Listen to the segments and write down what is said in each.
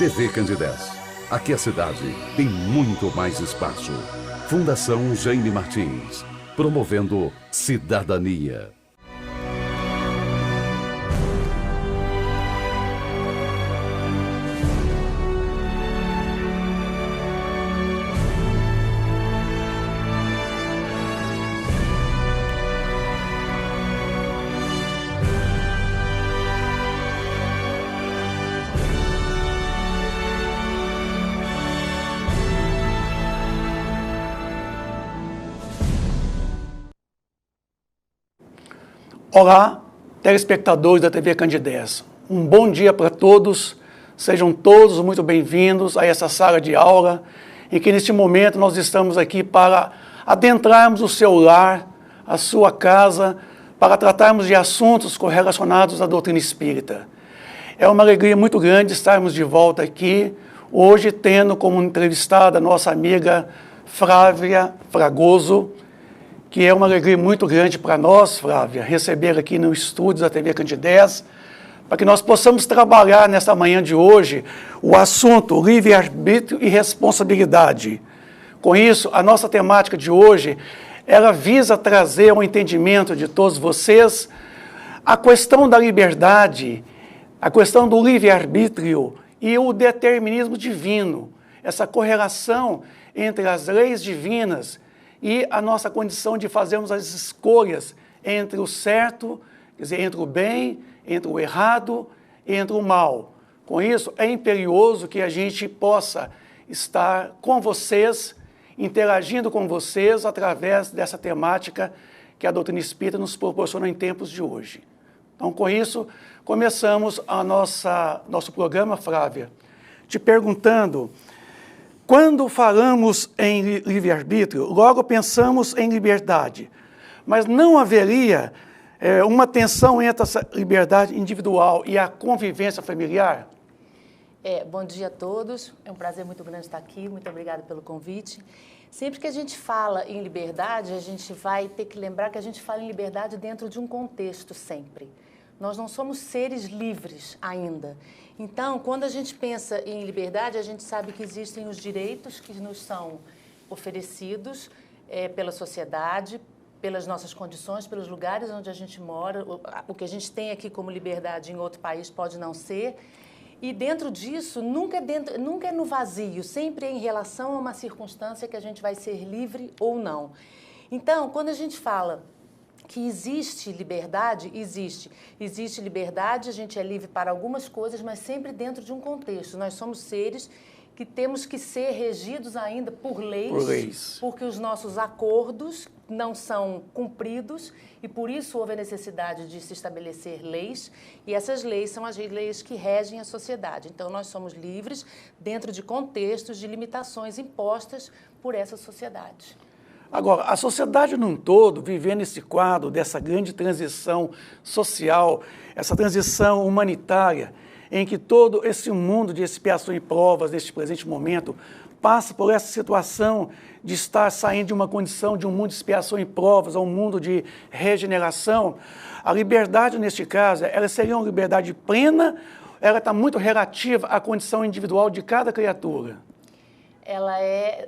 TV Candidez. Aqui a cidade tem muito mais espaço. Fundação Jaime Martins, promovendo cidadania. Olá, telespectadores da TV Candidez. Um bom dia para todos. Sejam todos muito bem-vindos a essa sala de aula, em que neste momento nós estamos aqui para adentrarmos o seu lar, a sua casa, para tratarmos de assuntos correlacionados à doutrina espírita. É uma alegria muito grande estarmos de volta aqui, hoje tendo como entrevistada a nossa amiga Flávia Fragoso, que é uma alegria muito grande para nós, Flávia, receber aqui no estúdio da TV Candidez, para que nós possamos trabalhar nesta manhã de hoje o assunto livre-arbítrio e responsabilidade. Com isso, a nossa temática de hoje, ela visa trazer ao entendimento de todos vocês a questão da liberdade, a questão do livre-arbítrio e o determinismo divino, essa correlação entre as leis divinas e a nossa condição de fazermos as escolhas entre o certo, quer dizer, entre o bem, entre o errado e entre o mal. Com isso, é imperioso que a gente possa estar com vocês, interagindo com vocês através dessa temática que a doutrina espírita nos proporciona em tempos de hoje. Então, com isso, começamos nosso programa, Flávia, te perguntando: quando falamos em livre-arbítrio, logo pensamos em liberdade, mas não haveria uma tensão entre essa liberdade individual e a convivência familiar? Bom dia a todos, é um prazer muito grande estar aqui, muito obrigada pelo convite. Sempre que a gente fala em liberdade, a gente vai ter que lembrar que a gente fala em liberdade dentro de um contexto sempre. Nós não somos seres livres ainda. Então, quando a gente pensa em liberdade, a gente sabe que existem os direitos que nos são oferecidos pela sociedade, pelas nossas condições, pelos lugares onde a gente mora. O que a gente tem aqui como liberdade em outro país pode não ser. E dentro disso, nunca é no vazio, sempre é em relação a uma circunstância que a gente vai ser livre ou não. Então, quando a gente fala que existe liberdade, existe liberdade, a gente é livre para algumas coisas, mas sempre dentro de um contexto. Nós somos seres que temos que ser regidos ainda por leis, porque os nossos acordos não são cumpridos e por isso houve a necessidade de se estabelecer leis, e essas leis são as leis que regem a sociedade. Então, nós somos livres dentro de contextos, de limitações impostas por essa sociedade. Agora, a sociedade num todo, vivendo esse quadro dessa grande transição social, essa transição humanitária, em que todo esse mundo de expiação e provas, neste presente momento, passa por essa situação de estar saindo de uma condição de um mundo de expiação e provas a um mundo de regeneração, a liberdade, neste caso, ela seria uma liberdade plena, ela está muito relativa à condição individual de cada criatura?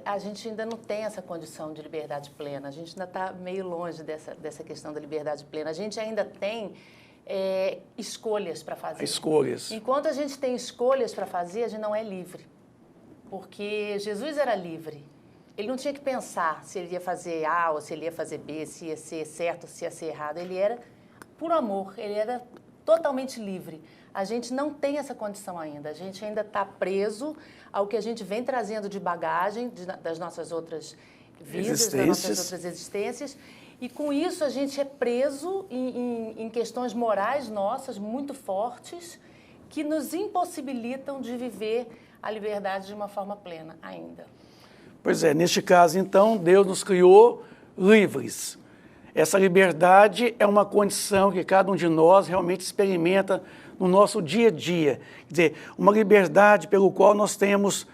A gente ainda não tem essa condição de liberdade plena, a gente ainda está meio longe dessa questão da liberdade plena. A gente ainda tem escolhas para fazer. Escolhas. Enquanto a gente tem escolhas para fazer, a gente não é livre. Porque Jesus era livre. Ele não tinha que pensar se ele ia fazer A ou se ele ia fazer B, se ia ser certo ou se ia ser errado. Ele era por amor, ele era totalmente livre. A gente não tem essa condição ainda. A gente ainda está preso ao que a gente vem trazendo de bagagem das nossas outras vidas, das nossas outras existências. E com isso a gente é preso em questões morais nossas muito fortes que nos impossibilitam de viver a liberdade de uma forma plena ainda. Pois é, neste caso, então, Deus nos criou livres. Essa liberdade é uma condição que cada um de nós realmente experimenta no nosso dia a dia. Quer dizer, uma liberdade pelo qual nós temos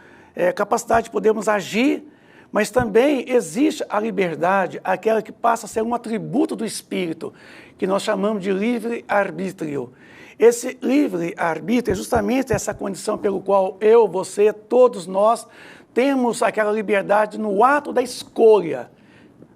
capacidade de podermos agir, Mas também existe a liberdade, aquela que passa a ser um atributo do espírito, que nós chamamos de livre-arbítrio. Esse livre-arbítrio é justamente essa condição pelo qual eu, você, todos nós temos aquela liberdade no ato da escolha,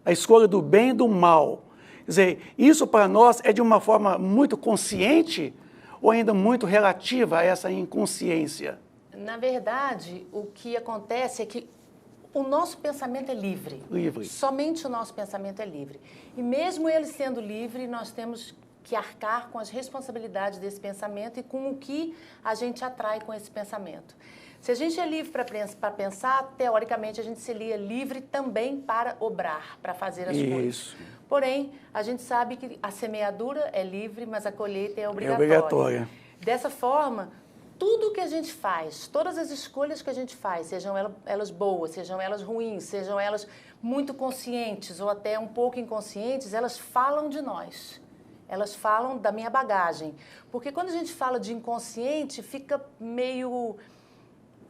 a escolha do bem e do mal. Quer dizer, isso para nós é de uma forma muito consciente ou ainda muito relativa a essa inconsciência? Na verdade, o que acontece é que o nosso pensamento é livre. Livre. Somente o nosso pensamento é livre. E mesmo ele sendo livre, nós temos que arcar com as responsabilidades desse pensamento e com o que a gente atrai com esse pensamento. Se a gente é livre para pensar, teoricamente a gente seria livre também para obrar, para fazer as coisas. Porém, a gente sabe que a semeadura é livre, mas a colheita é obrigatória. É obrigatória. Dessa forma, tudo que a gente faz, todas as escolhas que a gente faz, sejam elas boas, sejam elas ruins, sejam elas muito conscientes ou até um pouco inconscientes, elas falam de nós. Elas falam da minha bagagem. Porque quando a gente fala de inconsciente, fica meio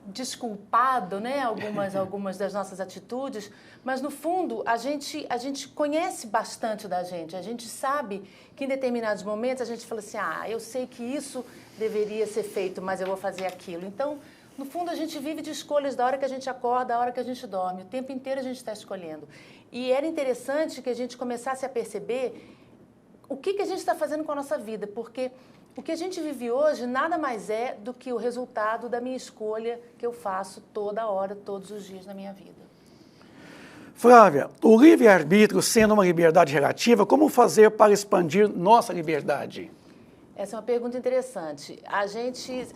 desculpado, né? Algumas das nossas atitudes, mas no fundo a gente conhece bastante da gente. A gente sabe que em determinados momentos a gente fala assim, eu sei que isso deveria ser feito, mas eu vou fazer aquilo. Então, no fundo, a gente vive de escolhas da hora que a gente acorda, da hora que a gente dorme. O tempo inteiro a gente está escolhendo. E era interessante que a gente começasse a perceber o que a gente está fazendo com a nossa vida, porque o que a gente vive hoje nada mais é do que o resultado da minha escolha que eu faço toda hora, todos os dias na minha vida. Flávia, o livre-arbítrio sendo uma liberdade relativa, como fazer para expandir nossa liberdade? Essa é uma pergunta interessante.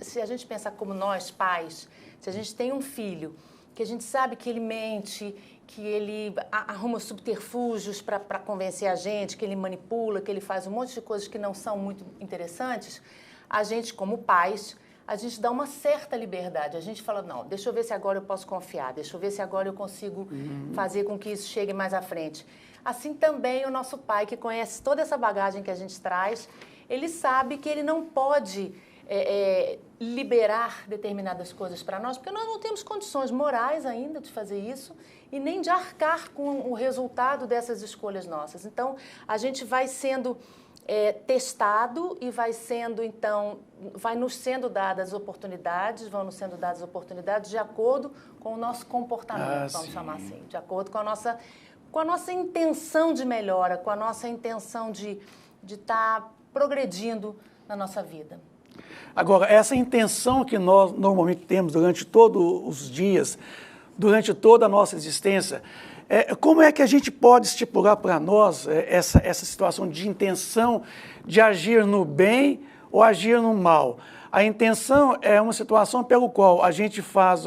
Se a gente pensar como nós, pais, se a gente tem um filho que a gente sabe que ele mente, que ele arruma subterfúgios para convencer a gente, que ele manipula, que ele faz um monte de coisas que não são muito interessantes, a gente, como pais, a gente dá uma certa liberdade. A gente fala, não, deixa eu ver se agora eu posso confiar, deixa eu ver se agora eu consigo fazer com que isso chegue mais à frente. Assim também o nosso pai, que conhece toda essa bagagem que a gente traz, ele sabe que ele não pode liberar determinadas coisas para nós, porque nós não temos condições morais ainda de fazer isso e nem de arcar com o resultado dessas escolhas nossas. Então, a gente vai sendo testado e vai nos sendo dadas oportunidades, vão nos sendo dadas oportunidades de acordo com o nosso comportamento, vamos chamar assim, de acordo com a nossa intenção de melhora, com a nossa intenção de estar progredindo na nossa vida. Agora, essa intenção que nós normalmente temos durante todos os dias, durante toda a nossa existência, como é que a gente pode estipular para nós essa situação de intenção de agir no bem ou agir no mal? A intenção é uma situação pelo qual a gente faz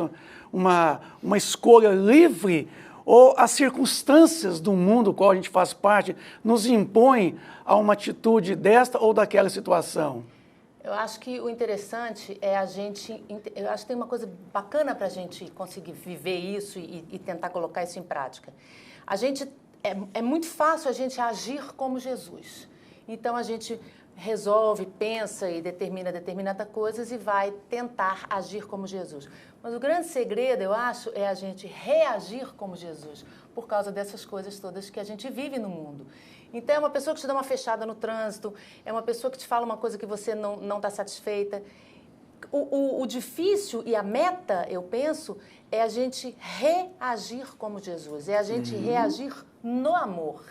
uma escolha livre ou as circunstâncias do mundo do qual a gente faz parte nos impõem a uma atitude desta ou daquela situação? Eu acho que o interessante é eu acho que tem uma coisa bacana para a gente conseguir viver isso e tentar colocar isso em prática. É muito fácil a gente agir como Jesus. Então, a gente resolve, pensa e determina determinadas coisas e vai tentar agir como Jesus. Mas o grande segredo, eu acho, é a gente reagir como Jesus, por causa dessas coisas todas que a gente vive no mundo. Então, é uma pessoa que te dá uma fechada no trânsito, é uma pessoa que te fala uma coisa que você não está satisfeita. O difícil e a meta, eu penso, é a gente reagir como Jesus, é a gente reagir no amor.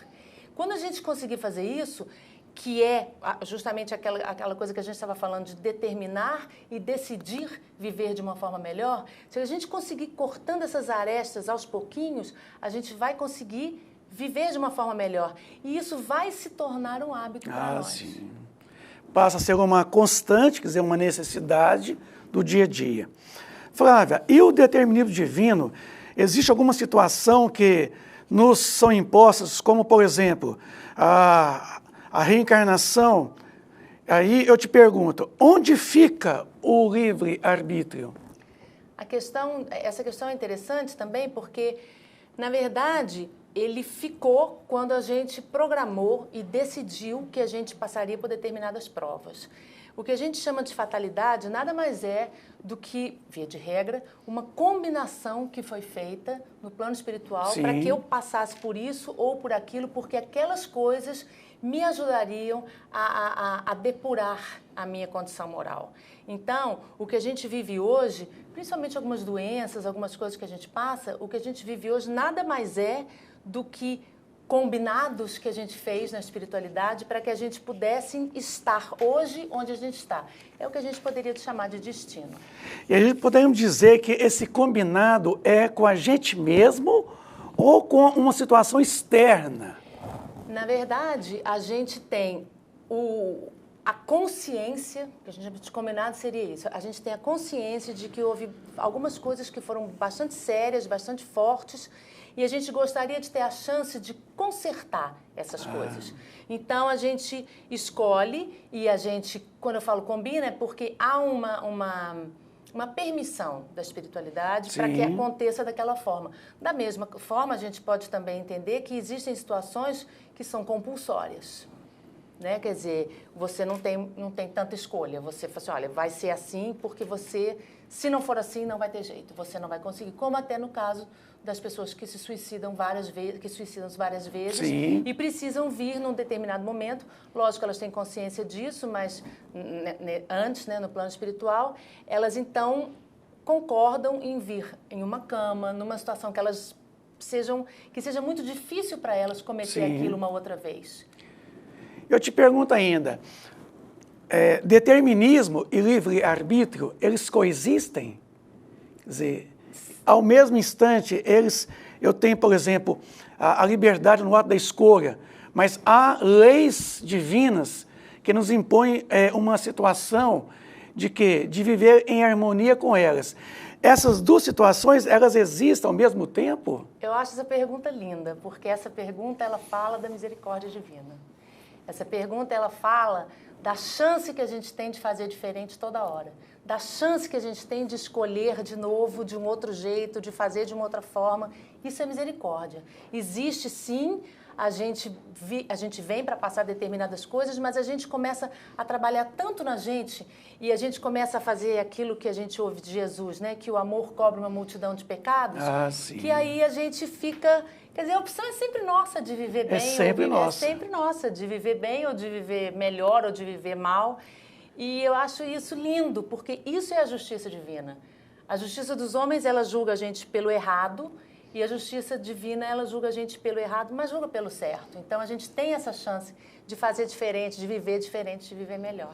Quando a gente conseguir fazer isso, que é justamente aquela coisa que a gente estava falando de determinar e decidir viver de uma forma melhor, se a gente conseguir cortando essas arestas aos pouquinhos, a gente vai conseguir viver de uma forma melhor. E isso vai se tornar um hábito para nós. Sim. Passa a ser uma constante, quer dizer, uma necessidade do dia a dia. Flávia, e o determinismo divino? Existe alguma situação que nos são impostas, como, por exemplo, a reencarnação? Aí eu te pergunto, onde fica o livre-arbítrio? Essa questão é interessante também porque, na verdade, ele ficou quando a gente programou e decidiu que a gente passaria por determinadas provas. O que a gente chama de fatalidade nada mais é do que, via de regra, uma combinação que foi feita no plano espiritual para que eu passasse por isso ou por aquilo, porque aquelas coisas me ajudariam a depurar a minha condição moral. Então, o que a gente vive hoje, principalmente algumas doenças, algumas coisas que a gente passa, o que a gente vive hoje nada mais é do que combinados que a gente fez na espiritualidade para que a gente pudesse estar hoje onde a gente está. É o que a gente poderia chamar de destino. E a gente poderíamos dizer que esse combinado é com a gente mesmo ou com uma situação externa? Na verdade, a gente tem a consciência, que a gente chama de combinado seria isso, a gente tem a consciência de que houve algumas coisas que foram bastante sérias, bastante fortes, e a gente gostaria de ter a chance de consertar essas coisas. Então, a gente escolhe, e a gente, quando eu falo combina, é porque há uma permissão da espiritualidade para que aconteça daquela forma. Da mesma forma, a gente pode também entender que existem situações que são compulsórias. Né? Quer dizer, você não tem tanta escolha. Você fala assim, olha, vai ser assim porque você, se não for assim, não vai ter jeito. Você não vai conseguir. Como até no caso das pessoas que se suicidam várias vezes e precisam vir num determinado momento. Lógico, elas têm consciência disso, mas antes, né, no plano espiritual, elas então concordam em vir em uma cama, numa situação que seja muito difícil para elas cometer aquilo uma outra vez. Eu te pergunto ainda, determinismo e livre-arbítrio, eles coexistem? Quer dizer, ao mesmo instante, eu tenho, por exemplo, a liberdade no ato da escolha, mas há leis divinas que nos impõem uma situação de viver em harmonia com elas. Essas duas situações, elas existem ao mesmo tempo? Eu acho essa pergunta linda, porque essa pergunta, ela fala da misericórdia divina. Essa pergunta, ela fala da chance que a gente tem de fazer diferente toda hora, da chance que a gente tem de escolher de novo, de um outro jeito, de fazer de uma outra forma. Isso é misericórdia. Existe, sim, a gente vem para passar determinadas coisas, mas a gente começa a trabalhar tanto na gente e a gente começa a fazer aquilo que a gente ouve de Jesus, né? Que o amor cobre uma multidão de pecados, que aí a gente fica... Quer dizer, a opção é sempre nossa de viver bem. É sempre nossa de viver bem ou de viver melhor ou de viver mal. E eu acho isso lindo, porque isso é a justiça divina. A justiça dos homens, ela julga a gente pelo errado, e a justiça divina, ela julga a gente pelo errado, mas julga pelo certo. Então, a gente tem essa chance de fazer diferente, de viver melhor.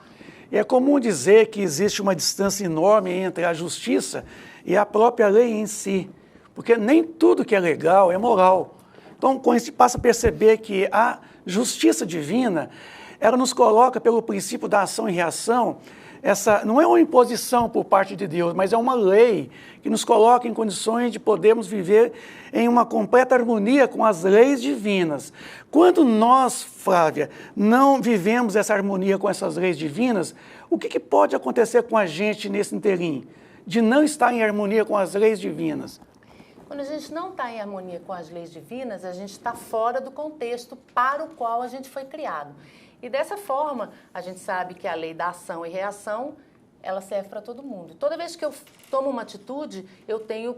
E é comum dizer que existe uma distância enorme entre a justiça e a própria lei em si. Porque nem tudo que é legal é moral. Então, quando a gente passa a perceber que a justiça divina, ela nos coloca pelo princípio da ação e reação, essa não é uma imposição por parte de Deus, mas é uma lei que nos coloca em condições de podermos viver em uma completa harmonia com as leis divinas. Quando nós, Flávia, não vivemos essa harmonia com essas leis divinas, o que pode acontecer com a gente nesse inteirinho? De não estar em harmonia com as leis divinas? Quando a gente não está em harmonia com as leis divinas, a gente está fora do contexto para o qual a gente foi criado. E dessa forma, a gente sabe que a lei da ação e reação, ela serve para todo mundo. Toda vez que eu tomo uma atitude, eu tenho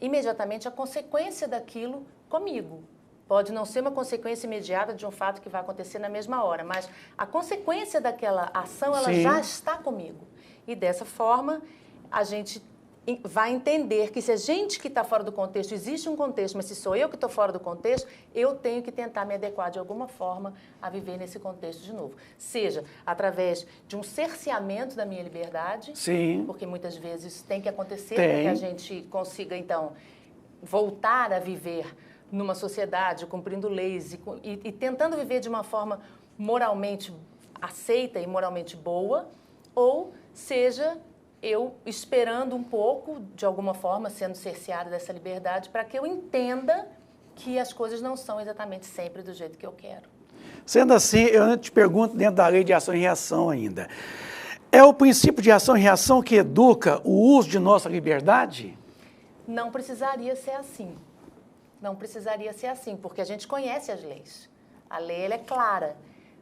imediatamente a consequência daquilo comigo. Pode não ser uma consequência imediata de um fato que vai acontecer na mesma hora, mas a consequência daquela ação, ela já está comigo. E dessa forma, a gente vai entender que se a gente que está fora do contexto, existe um contexto, mas se sou eu que estou fora do contexto, eu tenho que tentar me adequar de alguma forma a viver nesse contexto de novo. Seja através de um cerceamento da minha liberdade, porque muitas vezes tem que acontecer para que a gente consiga, então, voltar a viver numa sociedade, cumprindo leis e tentando viver de uma forma moralmente aceita e moralmente boa, ou seja, eu esperando um pouco, de alguma forma, sendo cerceada dessa liberdade, para que eu entenda que as coisas não são exatamente sempre do jeito que eu quero. Sendo assim, eu te pergunto dentro da lei de ação e reação ainda. É o princípio de ação e reação que educa o uso de nossa liberdade? Não precisaria ser assim. Não precisaria ser assim, porque a gente conhece as leis. A lei, ela é clara.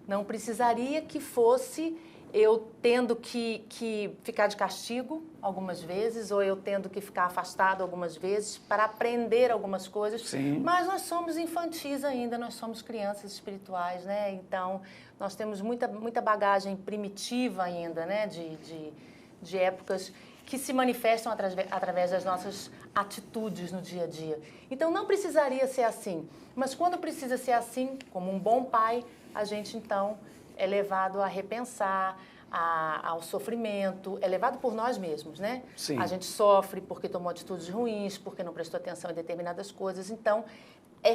Não precisaria que fosse eu tendo que ficar de castigo algumas vezes, ou eu tendo que ficar afastado algumas vezes para aprender algumas coisas. Sim. Mas nós somos infantis ainda, nós somos crianças espirituais, né? Então, nós temos muita bagagem primitiva ainda, né? De épocas que se manifestam através das nossas atitudes no dia a dia. Então, não precisaria ser assim. Mas quando precisa ser assim, como um bom pai, a gente, então, é levado a repensar, ao sofrimento, é levado por nós mesmos, né? Sim. A gente sofre porque tomou atitudes ruins, porque não prestou atenção em determinadas coisas. Então,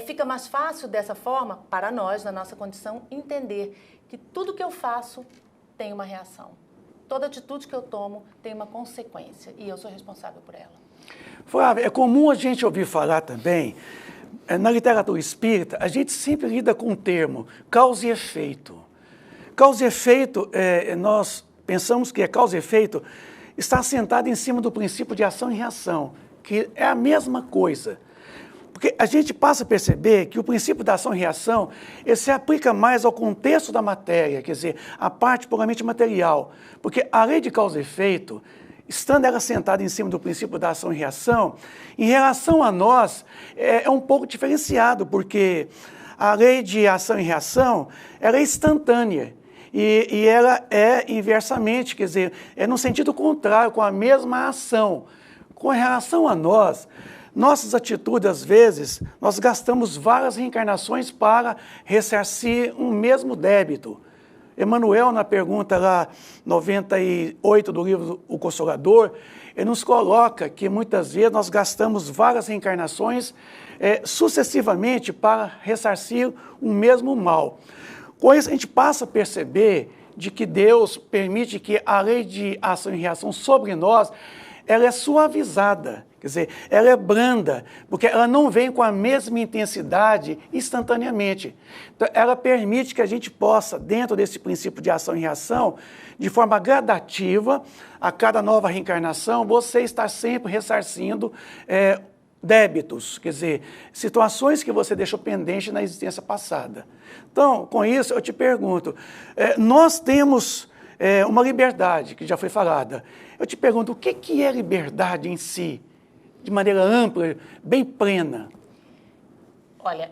fica mais fácil dessa forma, para nós, na nossa condição, entender que tudo que eu faço tem uma reação. Toda atitude que eu tomo tem uma consequência e eu sou responsável por ela. Flávia, é comum a gente ouvir falar também, na literatura espírita, a gente sempre lida com o termo causa e efeito. Causa e efeito, nós pensamos que causa e efeito está assentado em cima do princípio de ação e reação, que é a mesma coisa. Porque a gente passa a perceber que o princípio da ação e reação, ele se aplica mais ao contexto da matéria, quer dizer, a parte puramente material. Porque a lei de causa e efeito, estando ela sentada em cima do princípio da ação e reação, em relação a nós, é um pouco diferenciado, porque a lei de ação e reação, ela é instantânea. E ela é inversamente, quer dizer, é no sentido contrário, com a mesma ação. Com relação a nós, nossas atitudes, às vezes, nós gastamos várias reencarnações para ressarcir um mesmo débito. Emmanuel, na pergunta lá 98 do livro O Consolador, ele nos coloca que muitas vezes nós gastamos várias reencarnações sucessivamente para ressarcir um mesmo mal. Com isso, a gente passa a perceber de que Deus permite que a lei de ação e reação sobre nós, ela é suavizada, quer dizer, ela é branda, porque ela não vem com a mesma intensidade instantaneamente. Então, ela permite que a gente possa, dentro desse princípio de ação e reação, de forma gradativa, a cada nova reencarnação, você está sempre ressarcindo débitos, quer dizer, situações que você deixou pendente na existência passada. Então, com isso, eu te pergunto, nós temos uma liberdade, que já foi falada. Eu te pergunto, o que é liberdade em si, de maneira ampla, bem plena? Olha,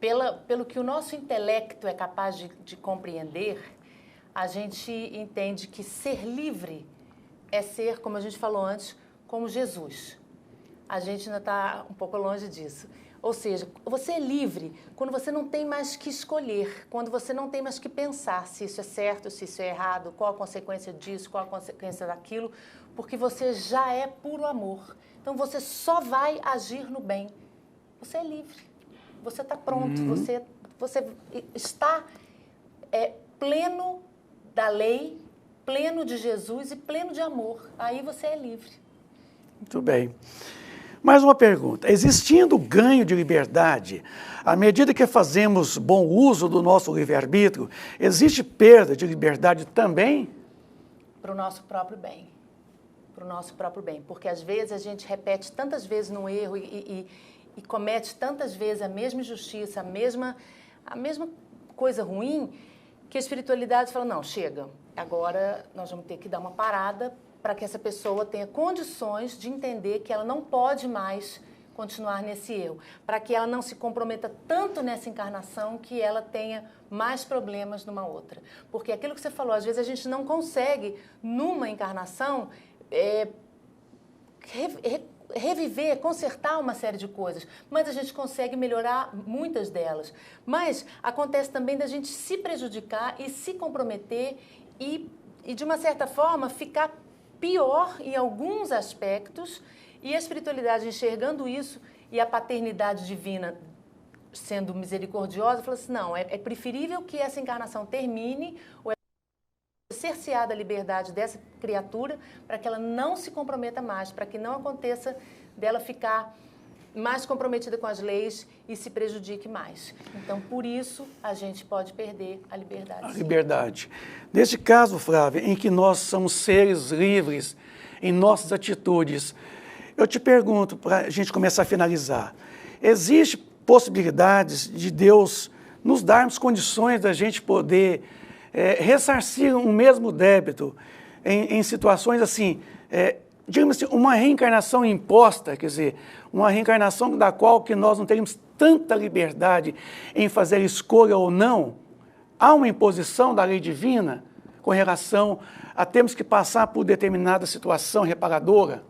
pelo que o nosso intelecto é capaz de compreender, a gente entende que ser livre é ser, como a gente falou antes, como Jesus. A gente ainda está um pouco longe disso. Ou seja, você é livre quando você não tem mais que escolher, quando você não tem mais que pensar se isso é certo, se isso é errado, qual a consequência disso, qual a consequência daquilo, porque você já é puro amor. Então, você só vai agir no bem. Você é livre, você está pronto, você está pleno da lei, pleno de Jesus e pleno de amor. Aí você é livre. Muito bem. Mais uma pergunta. Existindo ganho de liberdade, à medida que fazemos bom uso do nosso livre-arbítrio, existe perda de liberdade também? Para o nosso próprio bem. Para o nosso próprio bem. Porque às vezes a gente repete tantas vezes no erro e comete tantas vezes a mesma injustiça, a mesma coisa ruim, que a espiritualidade fala, não, chega, agora nós vamos ter que dar uma parada para que essa pessoa tenha condições de entender que ela não pode mais continuar nesse erro, para que ela não se comprometa tanto nessa encarnação que ela tenha mais problemas numa outra. Porque aquilo que você falou, às vezes a gente não consegue, numa encarnação, reviver, consertar uma série de coisas, mas a gente consegue melhorar muitas delas. Mas acontece também da gente se prejudicar e se comprometer e de uma certa forma, ficar pior em alguns aspectos, e a espiritualidade enxergando isso e a paternidade divina sendo misericordiosa, falou assim, não, é preferível que essa encarnação termine, ou cerceada a liberdade dessa criatura, para que ela não se comprometa mais, para que não aconteça dela ficar mais comprometida com as leis e se prejudique mais. Então, por isso, a gente pode perder a liberdade. A liberdade. Neste caso, Flávia, em que nós somos seres livres em nossas atitudes, eu te pergunto, para a gente começar a finalizar, existe possibilidades de Deus nos darmos condições da gente poder ressarcir um mesmo débito em situações assim, digamos assim, uma reencarnação imposta, quer dizer, uma reencarnação da qual que nós não teríamos tanta liberdade em fazer escolha ou não, há uma imposição da lei divina com relação a termos que passar por determinada situação reparadora?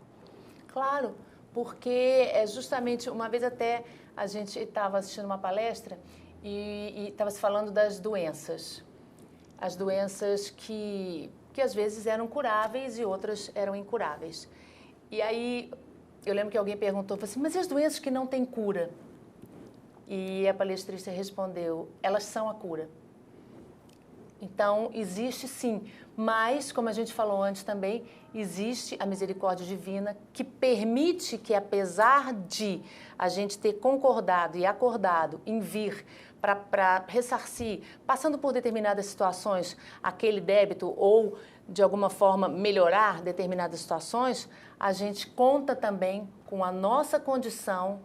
Claro, porque é justamente, uma vez até a gente estava assistindo uma palestra e estava se falando das doenças. As doenças que às vezes eram curáveis e outras eram incuráveis. E aí, eu lembro que alguém perguntou, assim, mas e as doenças que não têm cura? E a palestrista respondeu, elas são a cura. Então, existe sim, mas, como a gente falou antes também, existe a misericórdia divina que permite que, apesar de a gente ter concordado e acordado em vir para ressarcir, passando por determinadas situações, aquele débito ou, de alguma forma, melhorar determinadas situações, a gente conta também com a nossa condição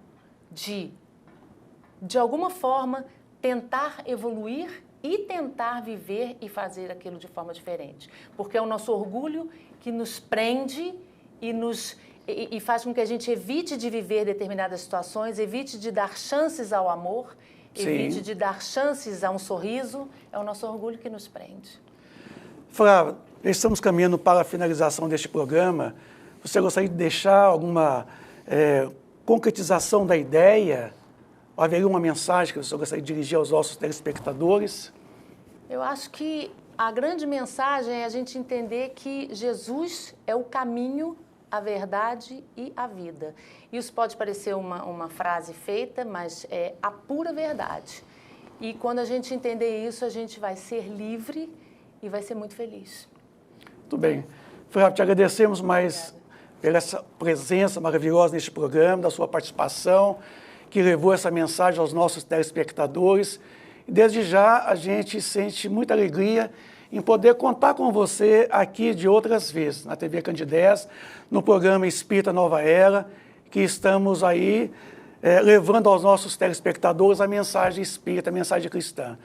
de alguma forma, tentar evoluir e tentar viver e fazer aquilo de forma diferente. Porque é o nosso orgulho que nos prende e faz com que a gente evite de viver determinadas situações, evite de dar chances ao amor, evite de dar chances a um sorriso. É o nosso orgulho que nos prende. Flávia, estamos caminhando para a finalização deste programa. Você gostaria de deixar alguma concretização da ideia? Haveria uma mensagem que você gostaria de dirigir aos nossos telespectadores? Eu acho que a grande mensagem é a gente entender que Jesus é o caminho, a verdade e a vida. Isso pode parecer uma frase feita, mas é a pura verdade. E quando a gente entender isso, a gente vai ser livre e vai ser muito feliz. Muito bem. Flávia, te agradecemos mais pela essa presença maravilhosa neste programa, da sua participação, que levou essa mensagem aos nossos telespectadores. E desde já a gente sente muita alegria em poder contar com você aqui de outras vezes, na TV Candidez, no programa Espírita Nova Era, que estamos aí levando aos nossos telespectadores a mensagem espírita, a mensagem cristã.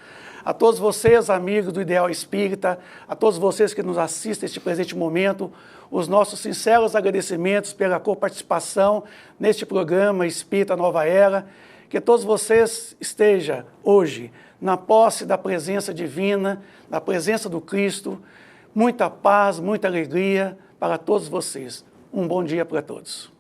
A todos vocês, amigos do Ideal Espírita, a todos vocês que nos assistem neste presente momento, os nossos sinceros agradecimentos pela coparticipação neste programa Espírita Nova Era. Que todos vocês estejam hoje na posse da presença divina, na presença do Cristo. Muita paz, muita alegria para todos vocês. Um bom dia para todos.